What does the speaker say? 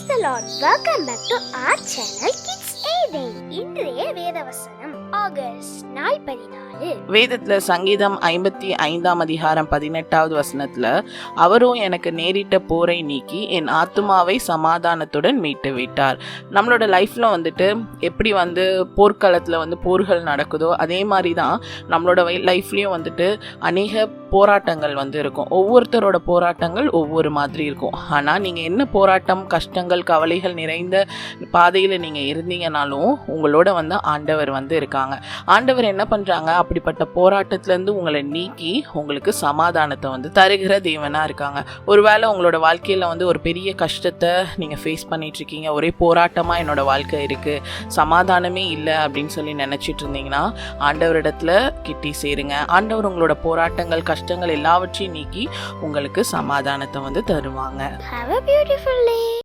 Praise the Lord. Welcome back to our channel Kids Aiding. இன்றைய வேதவசனம் August 14. வேதத்துல சங்கீதம் 55 18 வசனத்துல அவரும் எனக்கு நேரிட்ட போரை நீக்கி என் ஆத்துமாவை சமாதானத்துடன் மீட்டு விட்டார். நம்மளோட லைஃப்ல வந்துட்டு எப்படி போர்க்களத்துல போர்கள் நடக்குதோ அதே மாதிரி தான் நம்மளோட லைஃப்லயும் அநேக போராட்டங்கள் இருக்கும். ஒவ்வொருத்தரோட போராட்டங்கள் ஒவ்வொரு மாதிரி இருக்கும். ஆனால் நீங்கள் என்ன போராட்டம், கஷ்டங்கள், கவலைகள் நிறைந்த பாதையில் நீங்கள் இருந்தீங்கனாலும் உங்களோட ஆண்டவர் இருக்காங்க. ஆண்டவர் என்ன பண்ணுறாங்க, அப்படிப்பட்ட போராட்டத்திலேருந்து உங்களை நீக்கி உங்களுக்கு சமாதானத்தை தருகிற தேவனாக இருக்காங்க. ஒருவேளை உங்களோட வாழ்க்கையில் ஒரு பெரிய கஷ்டத்தை நீங்கள் ஃபேஸ் பண்ணிகிட்ருக்கீங்க, ஒரே போராட்டமாக என்னோட வாழ்க்கை இருக்குது, சமாதானமே இல்லை அப்படின்னு சொல்லி நினச்சிட்டு இருந்தீங்கன்னா ஆண்டவரிடத்துல கிட்டி சேருங்க. ஆண்டவர் உங்களோட போராட்டங்கள், கஷ்டங்கள் எல்லாவற்றையும் நீக்கி உங்களுக்கு சமாதானத்தை தருவாங்க. Have a beautiful day.